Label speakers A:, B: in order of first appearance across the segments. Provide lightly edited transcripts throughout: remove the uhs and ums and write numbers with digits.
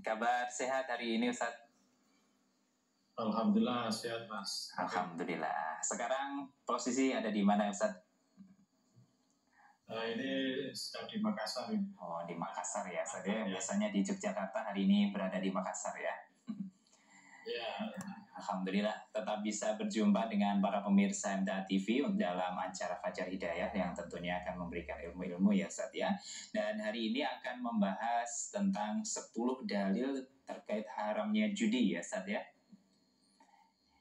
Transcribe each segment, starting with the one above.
A: Kabar sehat hari ini Ustadz?
B: Alhamdulillah sehat Mas.
A: Alhamdulillah. Sekarang posisi ada di mana Ustadz?
B: Ini sedang di Makassar ini.
A: Oh, di Makassar ya. Saya biasanya di Yogyakarta, hari ini berada di Makassar ya.
B: Ya.
A: Alhamdulillah tetap bisa berjumpa dengan para pemirsa MTA TV dalam acara Fajar Hidayah yang tentunya akan memberikan ilmu-ilmu ya Ustadz ya. Dan hari ini akan membahas tentang 10 dalil terkait haramnya judi ya Ustadz ya.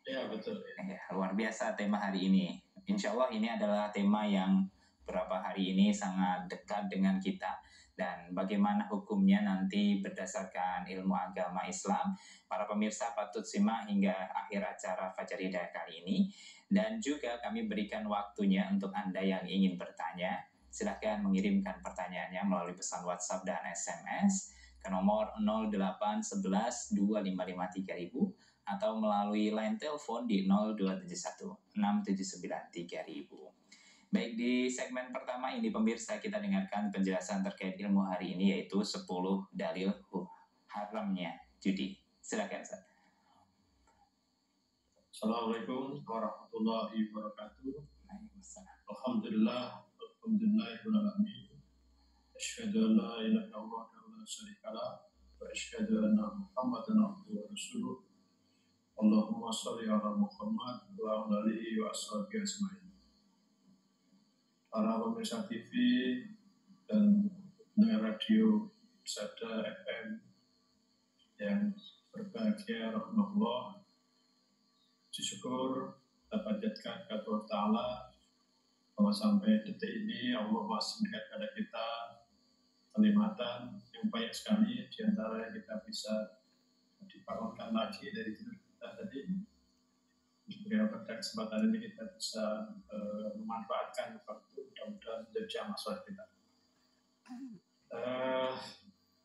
B: Ya betul.
A: Ya, luar biasa tema hari ini. Insya Allah ini adalah tema yang beberapa hari ini sangat dekat dengan kita. Dan bagaimana hukumnya nanti berdasarkan ilmu agama Islam. Para pemirsa patut simak hingga akhir acara Fajar Hidayah kali ini. Dan juga kami berikan waktunya untuk Anda yang ingin bertanya. Silahkan mengirimkan pertanyaannya melalui pesan WhatsApp dan SMS ke nomor 0811 255 3000 atau melalui line telepon di 0271 679 3000. Baik, di segmen pertama ini pemirsa kita dengarkan penjelasan terkait ilmu hari ini yaitu 10 dalil haramnya judi. Silakan Ustaz.
B: Assalamualaikum warahmatullahi wabarakatuh.
A: Waalaikumsalam.
B: Alhamdulillahirabbil alamin. Asyhadu an la ilaha illallah wa la syarika lah wa asyhadu anna Muhammadan abduhu wa rasuluh. Allahumma shalli ala Muhammad wa ala alihi wa ashabihi ajmain. Para pemirsa TV dan pendengar radio Sada FM yang berbahagia, rahmatullah, syukur dapat jadikan kepada Allah Ta'ala bahwa sampai detik ini Allah masih melihat pada kita kenikmatan yang banyak sekali, diantara kita bisa dibangunkan lagi dari tidur kita tadi. Pada kesempatan ini kita bisa memanfaatkan waktu, mudah-mudahan menjadi amal soleh kita.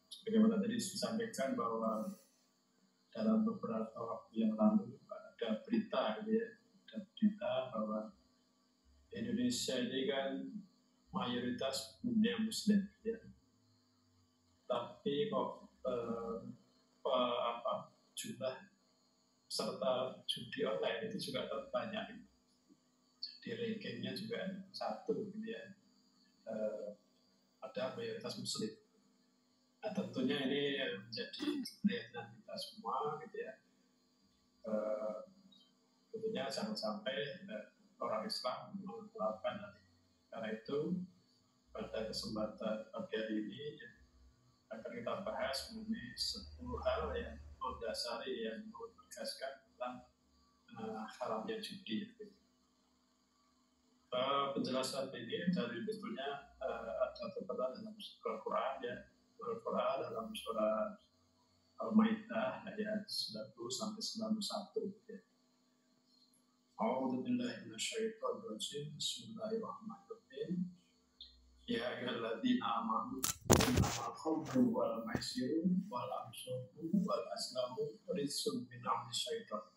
B: Sebagaimana tadi disampaikan bahwa dalam beberapa waktu yang lalu ada berita, gitu ya, ada berita bahwa Indonesia ini kan mayoritas dunia Muslim, ya. Tapi kok jumlah serta judi online itu juga terbanyak. Jadi rankingnya juga satu, gitu ya. Ada mayoritas Muslim. Nah, tentunya ini menjadi perhatian kita semua, gitu ya. Tentunya jangan sampai orang Islam melakukan hal ini. Karena itu pada kesempatan pagi hari ini akan kita bahas mengenai 10 hal yang mendasari yang menegaskan tentang haramnya judi. Penjelasan ini dari betulnya ada tertera dalam Al-Quran, ya. Al-Quran dalam surah Al-Maidah ayat 90 sampai 91. Ya. A'udzu billahi minasyaitonir rajim. Bismillahirrahmanirrahim. Ya ayyuhalladzina amanu innamal khamru wal maisiru wal ansabu wal azlamu rizqun min amri syaitan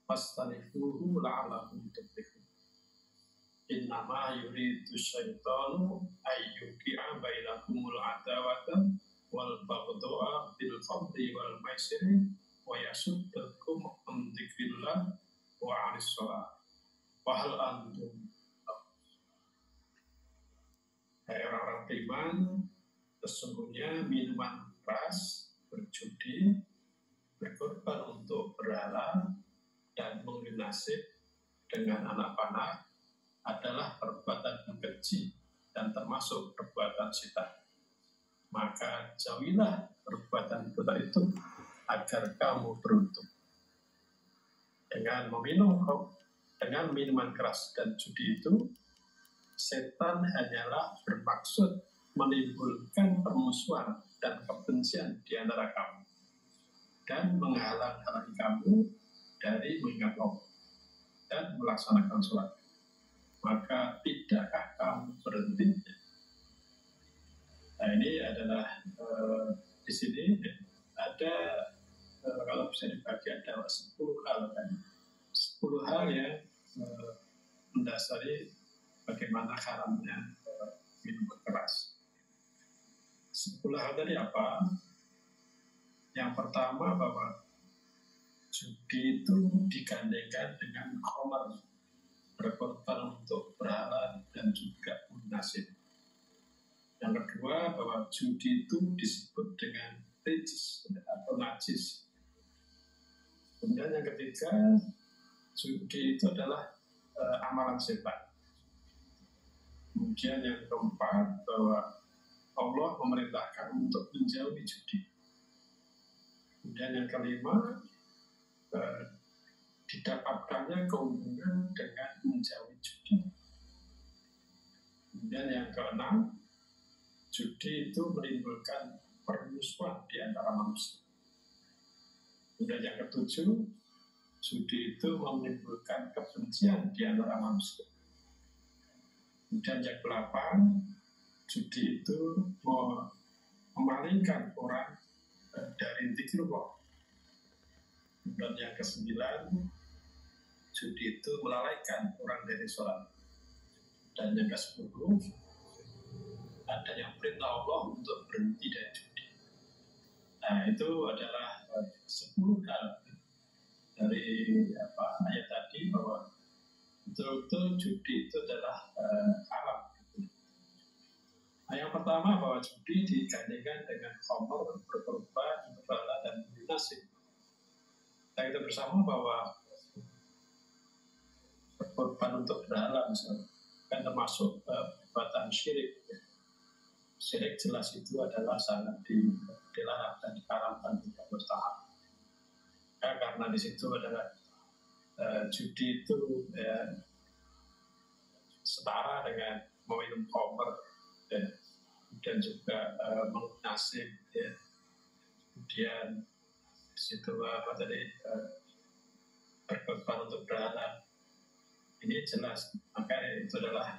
B: fastanifuhu la'allakum tuflihun. Innama yuridu syaitanu ayyuqi'a bainakumul adawata wal baghdha'a bil khamri wal maisiri wa yasuddakum an dzikrillah wa 'anis shalah wa hal antum. Hai orang-orang beriman, sesungguhnya minuman keras, berjudi, berkorban untuk berhala, dan mengambil nasib dengan anak panah adalah perbuatan keji dan termasuk perbuatan setan. Maka jauhilah perbuatan itu agar kamu beruntung. Dengan minuman keras dan judi itu, setan hanyalah bermaksud menimbulkan permusuhan dan kebencian di antara kamu dan menghalang-halangi kamu dari mengingat Allah dan melaksanakan sholat. Maka tidakkah kamu berhenti? Nah, ini adalah di sini ada kalau bisa dibagi ada 10 hal kan. 10 hal yang mendasari bagaimana haramnya minuman keras. 10 hal tadi apa? pertama bahwa judi itu digandengkan dengan khamar, berkorban untuk berhala dan juga munasib. Yang kedua bahwa judi itu disebut dengan rijs atau najis. Kemudian yang ketiga, judi itu adalah amalan setan. Kemudian yang keempat bahwa Allah memerintahkan untuk menjauhi judi. Kemudian yang kelima, didapatkannya keuntungan dengan menjauhi judi. Kemudian yang keenam, judi itu menimbulkan permusuhan di antara manusia. Kemudian yang ketujuh, judi itu menimbulkan kebencian di antara manusia. Kemudian yang ke-8, judi itu memalingkan orang dari zikrullah. Dan yang ke-9, judi itu melalaikan orang dari sholat. Dan yang ke-10, ada yang perintah Allah untuk berhenti dari judi. Nah, itu adalah 10 hal dari ayat tadi, bahwa betul-betul judi itu adalah haram. Nah, yang pertama bahwa judi digandengkan dengan khamar, berkorban, berhala, dan munasib. Nah, kita bersama bahwa berkorban untuk berhala misalnya kan termasuk perbuatan syirik. Syirik jelas itu adalah sangat dilarang dan diharamkan tidak mustahab. Karena di situ adalah judi itu setara dengan meminum khamar, dan juga menasib, kemudian di situ berkorban untuk berhala. Ini jelas, maka itu adalah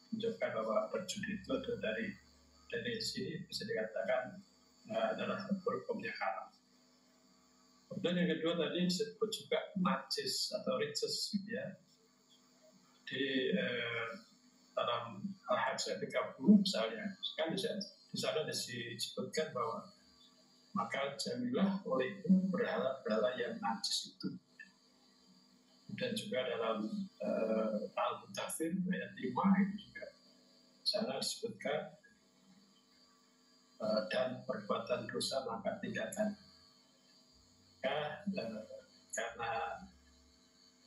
B: menunjukkan bahwa berjudi itu dari sini bisa dikatakan adalah hukumnya haram. Kemudian yang kedua tadi disebut juga najis atau rijs, ya. Di dalam Al-Hajj 30 misalnya, kan di sana disebutkan bahwa maka jamilah olehmu berhala-berhala yang najis itu. Dan juga dalam Al-Mutaffir ayat 5 itu juga sana disebutkan dan perbuatan dosa maka tinggalkan. Karena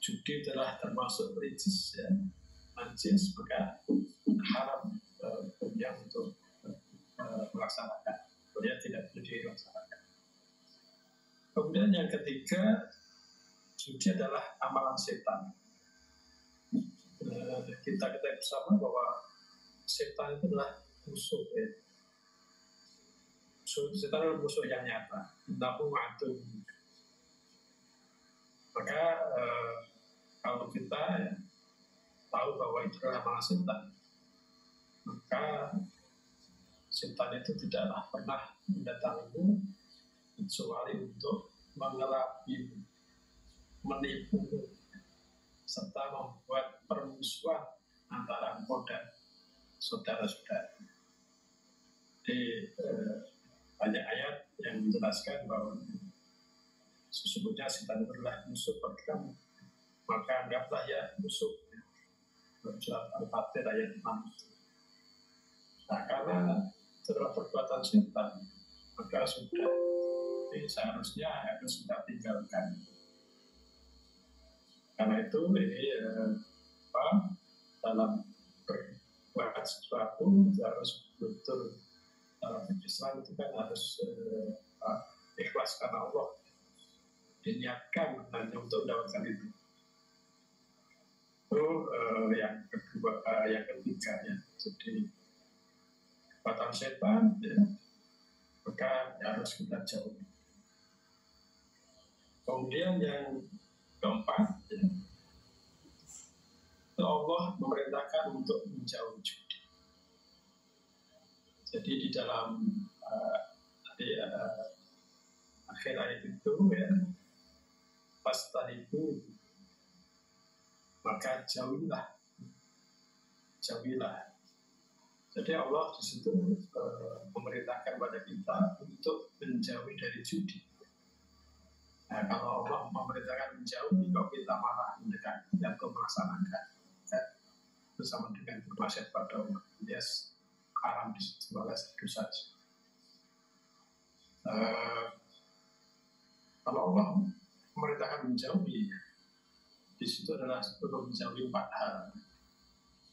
B: judi telah termasuk rijs, ya, najis, maka haram yang untuk melaksanakan. Dia tidak boleh dilaksanakan. Kemudian yang ketiga, judi adalah amalan setan. Kita bersama bahwa setan itu adalah musuh. Setan adalah musuh yang nyata. Namun ma'atum. Maka kalau kita tahu bahwa itu adalah amalan setan, maka setan itu tidaklah pernah mendatangimu kecuali untuk mengelabi, menipu, serta membuat permusuhan antara engkau dan saudara-saudara. Di banyak ayat yang menjelaskan bahwa sesungguhnya setan adalah musuh bagi kamu, maka anggaplah ya musuh. Surat Al-Fatir ayat 6. Nah, karena setelah perbuatan setan, maka sudah seharusnya harus kita tinggalkan. Karena itu ini dalam berbuat sesuatu harus betul. Dalam Islam itu kan harus ikhlas karena Allah, diniatkan hanya untuk mendapatkan itu. Itu yang kedua, yang ketiga, ya. Jadi perbuatan setan, ya, maka harus kita jauhi. Kemudian yang keempat, ya, Allah memerintahkan untuk menjauhi judi. Jadi di dalam akhir ayat itu, ya, fastanibu, maka jauhilah. Jadi Allah di situ memerintahkan kepada kita untuk menjauhi dari judi. Nah, kalau Allah memerintahkan menjauhi, kok kita malah mendekati atau melaksanakan, itu sama dengan bermaksiat pada Allah. Dia haram di situ itu saja. Kalau Allah memerintahkan menjauhi, di situ adalah untuk menjauhi 4 hal,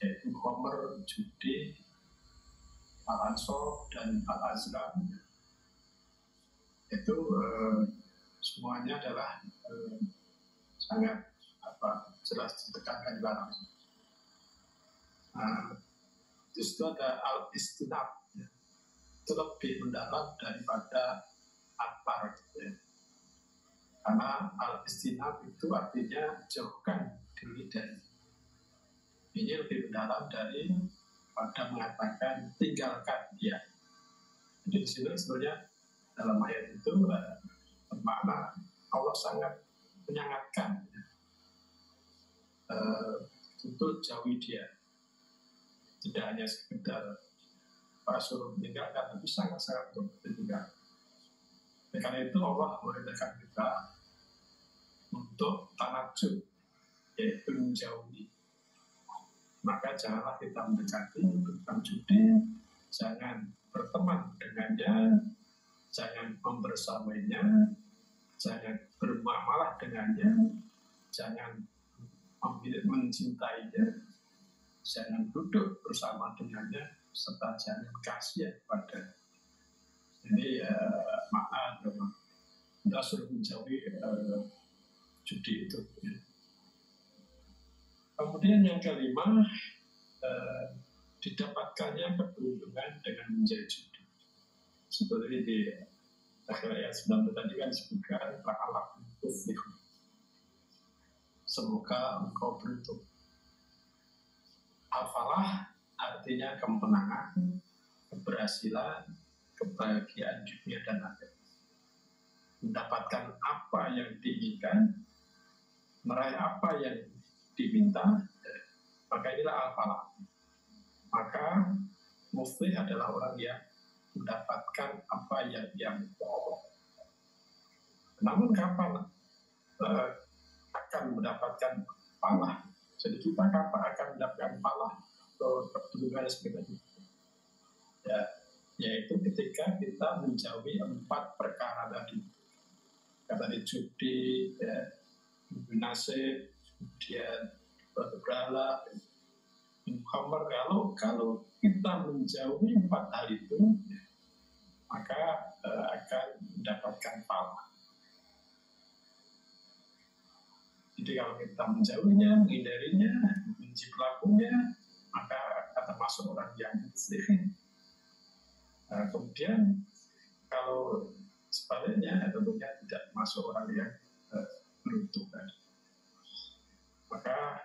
B: yaitu khamr, judi, al-ansab, dan al-azlam. Itu semuanya adalah sangat jelas ditekankan dilarang. Di situ ada al-istinab, ya. Itu lebih mendalam daripada apar, ya. Karena al-istinab itu artinya jauhkan diri dari. Ini lebih mendalam dari pada mengatakan tinggalkan dia. Jadi di sini sebenarnya dalam ayat itu bermakna Allah sangat menyangatkan untuk jauhi dia. Tidak hanya sekedar suruh meninggalkan, tapi sangat-sangat untuk ditinggalkan. Karena itu Allah memerintahkan kita untuk tanajud, yaitu menjauhi. Maka janganlah kita mendekati tentang judi, jangan berteman dengannya, jangan membersamainya, jangan bermuamalah dengannya, jangan mencintainya, jangan duduk bersama dengannya, serta jangan kasihan pada. Jadi makna kita suruh menjauhi judi itu. Kemudian yang kelima, didapatkannya keberuntungan dengan menjauhi judi. Seperti di akhir ayat 9 tadi kan disebutkan la'allak tuflihun. Semoga engkau beruntung. Al-falah artinya kemenangan, keberhasilan, kebahagiaan dunia dan akhirat. Mendapatkan apa yang diinginkan, meraih apa yang diminta, maka inilah al-falah. Maka muflih adalah orang yang mendapatkan apa yang dia minta. Namun kapan akan mendapatkan falah? Jadi kita kapan akan mendapatkan falah atau keberuntungan sebagainya? Ya, yaitu ketika kita menjauhi 4 perkara tadi. Kata judi, ya, nasib, kemudian berhala, khamr. Kalau kita menjauhi 4 hal itu, maka akan mendapatkan falah. Jadi kalau kita menjauhinya, menghindarinya, membenci pelakunya, maka akan masuk orang yang muflih. Kemudian kalau sebaliknya, tentunya tidak masuk orang yang beruntung. Maka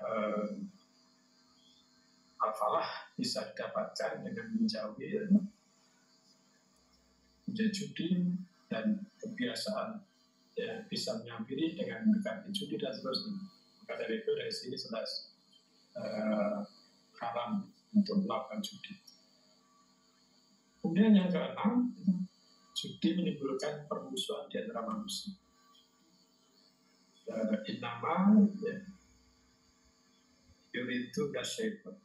B: al-falah bisa didapatkan dengan menjauhi judi dan kebiasaan yang bisa menyampiri dengan mendekati judi dan seterusnya. Maka dari itu dari sini jelas haram untuk melakukan judi. Kemudian yang keenam, judi menimbulkan permusuhan di antara manusia. Innama yuridu kasyaitan.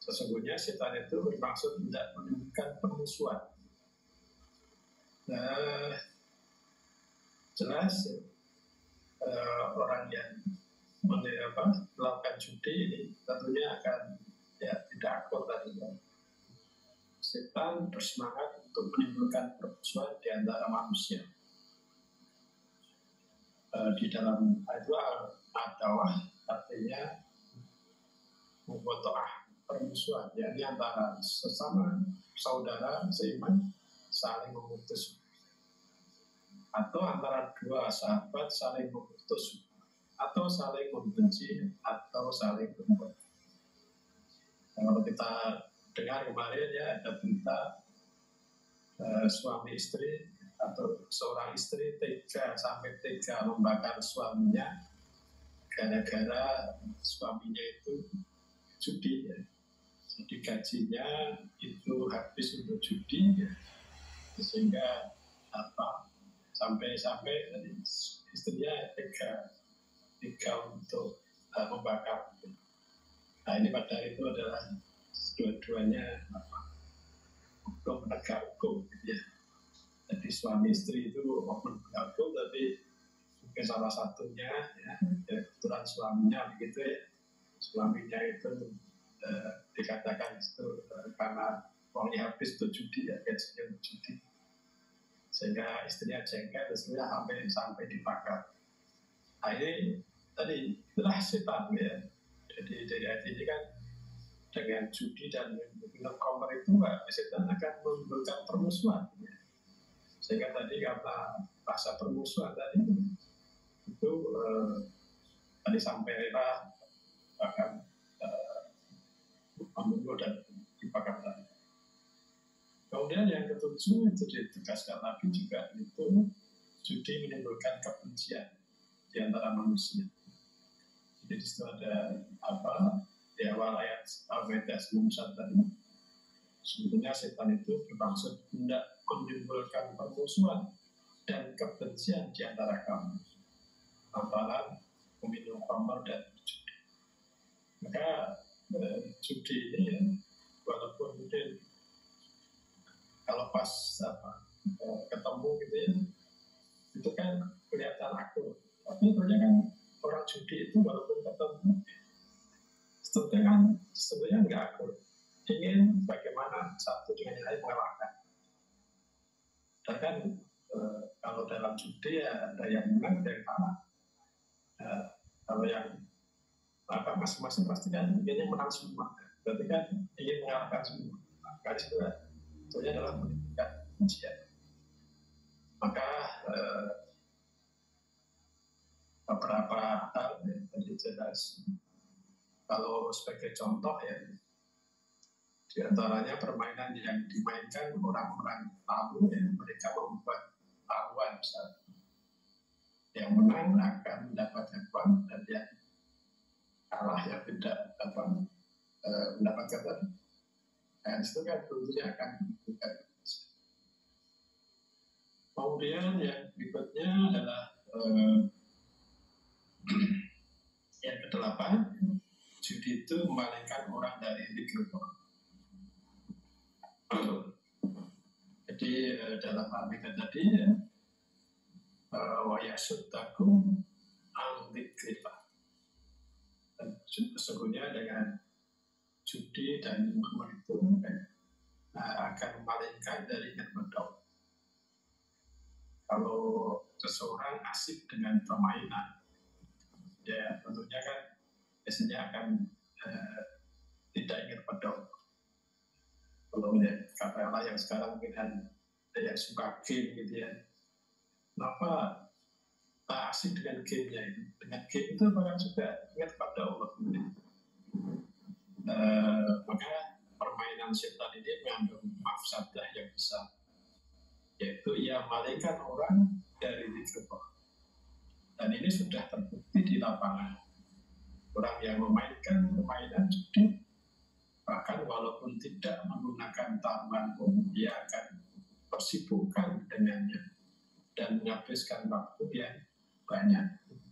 B: Sesungguhnya setan itu bermaksud tidak menimbulkan permusuhan. Jelas orang yang melakukan judi ini tentunya akan tidak akur tadi. Setan bersemangat untuk menimbulkan permusuhan di antara manusia. Di dalam itu adawah artinya mubotoah, permusuhan, yakni antara sesama saudara seiman saling memutus, atau antara 2 sahabat saling memutus, atau saling membenci, atau saling membenci. Kalau kita dengar kemarin ya ada berita suami istri atau seorang istri sampai tega membakar suaminya gara-gara suaminya itu judi, ya. Jadi gajinya itu habis untuk judi, ya. Sehingga sampai tadi istrinya tiga untuk membakar. Nah ini pada hari itu adalah dua-duanya hukum penegak hukum gitu ya. Jadi suami istri itu oknum penegak hukum, tapi mungkin salah satunya ya kebetulan suaminya begitu ya, suaminya itu dikatakan itu karena uangnya habis untuk judi ya, gajinya untuk judi, sehingga istrinya jengkel, istrinya sampai dibakar. Nah ini tadi itulah setan ya. Jadi dari ayat ini kan dengan judi dan minum khamr itu setan akan menimbulkan permusuhan ya. Sehingga tadi karena rasa permusuhan tadi itu tadi sampailah akan membunuh dan dibakar tadi. Kemudian yang ketujuh itu ditegaskan lagi juga, itu judi menimbulkan kebencian di antara manusia. Jadi di situ ada di awal ayat Al-Baqarah 91 tadi, sebetulnya setan itu bermaksud hendak menimbulkan permusuhan dan kebencian di antara kamu antara peminum khamr dan judi. Maka judi ini ya, walaupun mungkin kalau pas ketemu gitu ya, itu kan kelihatan akur, tapi sebenarnya kan orang judi itu walaupun ketemu sebenarnya nggak akur, ingin bagaimana satu dengan yang lain mengalahkan. Dan kan kalau dalam judi ya ada yang menang, ada yang kalah. Kalau yang masing-masing pasti kan ingin menang semua, berarti kan ingin mengalahkan semua. Maka itu sebetulnya adalah menimbulkan kebencian. Maka beberapa hal yang tadi jelas, kalau sebagai contoh ya, di antaranya permainan yang dimainkan orang-orang tahu ya, mereka membuat taruhan misalnya. Yang menang akan mendapatkan uang, dan yang kalah yang tidak mendapatkan tadi. Dan itu kan tentunya akan menimbulkan. Kemudian yang berikutnya adalah yang ke-8, judi itu memalingkan orang dari zikir Allah. Jadi dalam Al-Baqarah tadi ya, wa yasuddakum an dzikrillah. Dan sesungguhnya dengan judi dan khamr itu akan memalingkan dari ingat Allah. Kalau seseorang asik dengan permainan, ya tentunya kan biasanya akan tidak ingat pada Allah. Kalau ya, katakanlah yang sekarang mungkin ada yang suka game gitu ya, kenapa asik dengan gamenya itu? Dengan game itu bahkan juga ingat pada Allah. Maka permainan setan ini mengandung mafsadah yang besar, yaitu ia memalingkan orang dari zikir Allah. Dan ini sudah terbukti di lapangan. Orang yang memainkan permainan judi, bahkan walaupun tidak menggunakan taruhan pun, dia akan bersibukkan dengannya dan menghabiskan waktu yang banyak,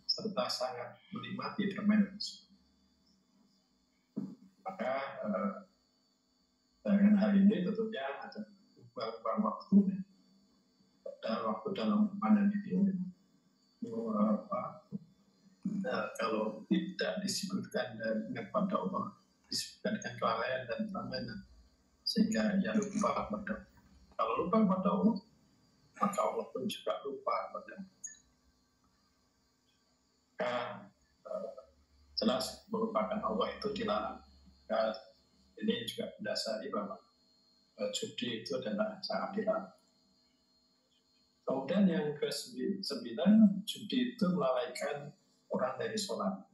B: serta sangat menikmati permainan tersebut. Maka dengan hal ini tentunya ada beberapa waktu dalam permainan ini. Kalau tidak disebutkan dengan pada Allah, disebutkan dengan kelalaian dan permainan, sehingga ia lupa pada Allah. Kalau lupa pada Allah, maka Allah pun juga lupa pada Allah. Maka jelas melupakan Allah itu dilarang. Maka ini juga mendasari bahwa judi itu adalah sangat dilarang. Kemudian yang ke-9, judi itu melalaikan orang dari sholat.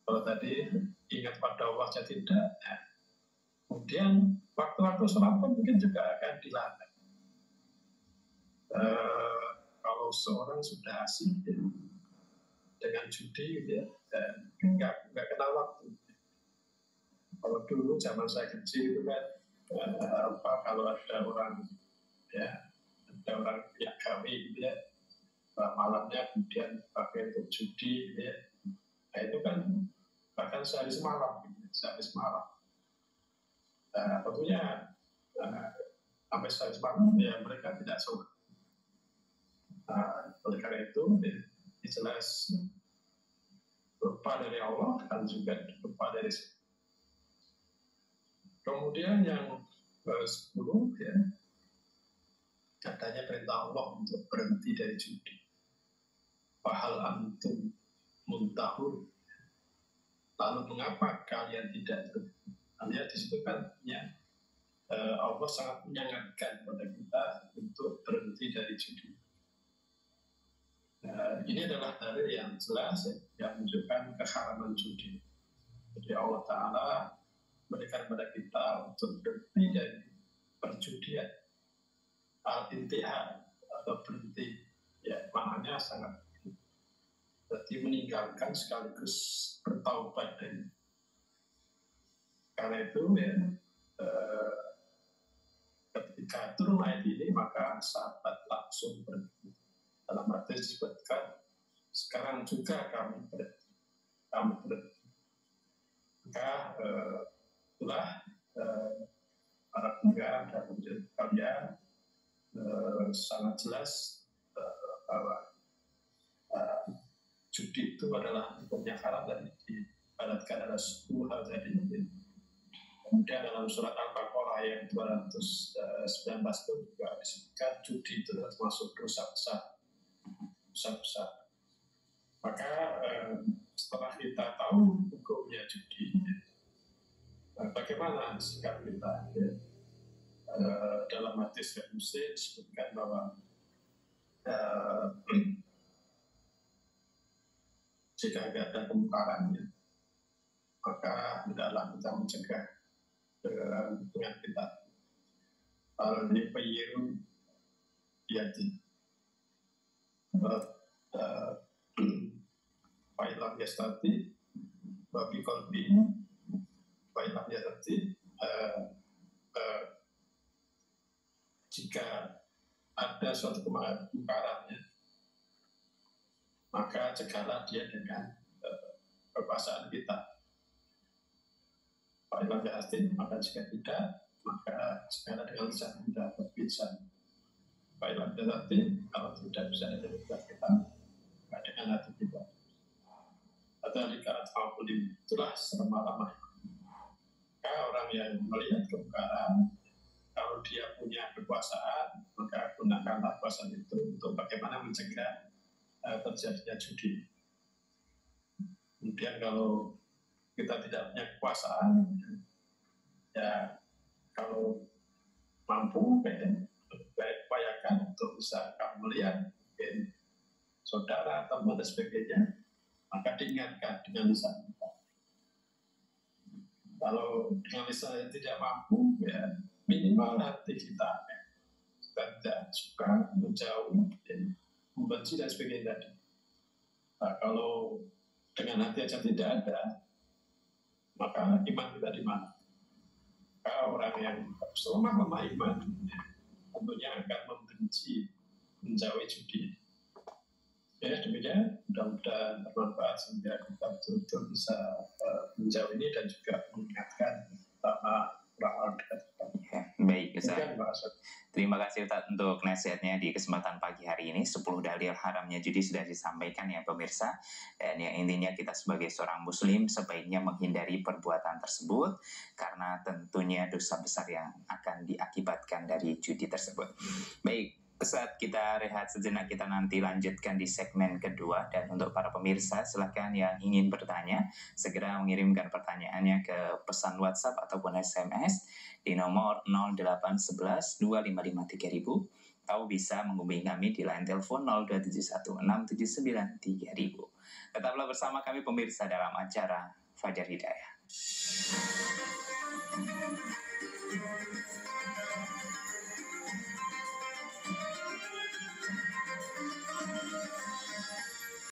B: Kalau tadi ingat pada Allah saja tidak, ya. Kemudian waktu-waktu sholat pun mungkin juga akan dilarang. Kalau seorang sudah asik ya, dengan judi gitu ya, nggak kenal waktu. Kalau dulu zaman saya kecil itu kan kalau ada orang ya, ada orang yang gawe gitu ya, malamnya kemudian pakai untuk judi, ya. Nah, itu kan bahkan sehari semalam. Tentunya sampai sehari semalam ya mereka tidak sholat. Oleh karena itu, jelas lupa dari Allah dan juga lupa dari kemudian yang 10 ya, katanya perintah Allah untuk berhenti dari judi. Fahal antum muntahun. Lalu mengapa kalian tidak berhenti? Lihat di situ kan ya, Allah sangat menyangatkan kepada kita untuk berhenti dari judi. Ini adalah dalil yang jelas ya, yang menunjukkan keharaman judi. Jadi Allah Ta'ala berikan kepada kita untuk berhenti dari perjudian, al-intihar atau berhenti, ya maknanya sangat berarti meninggalkan sekaligus bertaubat dari. Karena itu ya, ketika turun ayat ini maka sahabat langsung berhenti. Dalam arti disebutkan sekarang juga kami berhenti. Maka itulah para pendengar dan menjadi kalian sangat jelas bahwa judi itu adalah hukumnya haram dan diibaratkan adalah 10 hal tadi. Kemudian dalam surat Al-Baqarah ayat 219 itu juga disebutkan judi itu termasuk dosa besar. Maka setelah kita tahu hukumnya judi, bagaimana sikap kita? Ya? Dalam hadis yang Muslim disebutkan bahwa jika ada kemungkarannya, maka hendaklah kita mencegah dengan kita. Kalau ini peyiru yati, Fa'ilam yastati, babi kolbi, Fa'ilam yastati, jika ada suatu kemungkarannya, maka cegahlah dia dengan kekuasaan kita. Fa'ilam yastati, maka jika tidak, maka cegahlah dengan lisan kita berbicara. Fa'ilam yastati, kalau tidak bisa dengan kita, maka dengan hati kita. Atau dikatakan al-Qulim, itulah selama-lamanya. Maka orang yang melihat kemungkaran, kalau dia punya kekuasaan, maka gunakanlah kekuasaan itu untuk bagaimana mencegah terjadinya judi. Kemudian kalau kita tidak punya kekuasaan, ya kalau mampu, upayakan untuk bisa kamu melihat saudara, teman, dan sebagainya, maka diingatkan dengan lisan kita. Kalau dengan lisan yang tidak mampu, ya minimal hati kita tidak suka, menjauh, membenci dan sebagainya tadi. Nah, kalau dengan hati aja tidak ada, maka iman kita di mana? Maka orang yang selama iman tentunya akan membenci, menjauhi judi. Ya demikian, mudah-mudahan bermanfaat sehingga kita betul-betul bisa menjauh ini dan juga mengingatkan sama orang-orang dekat kita.
A: Ya, baik Ustaz. Terima kasih Ustaz untuk nasihatnya di kesempatan pagi hari ini. 10 dalil haramnya judi sudah disampaikan ya pemirsa. Dan yang intinya kita sebagai seorang muslim sebaiknya menghindari perbuatan tersebut karena tentunya dosa besar yang akan diakibatkan dari judi tersebut. Baik Ustaz, kita rehat sejenak, kita nanti lanjutkan di segmen kedua. Dan untuk para pemirsa, silakan yang ingin bertanya, segera mengirimkan pertanyaannya ke pesan WhatsApp ataupun SMS di nomor 0811 255 3000 atau bisa menghubungi kami di line telepon 0271 679 3000. Tetaplah bersama kami pemirsa dalam acara Fajar Hidayah.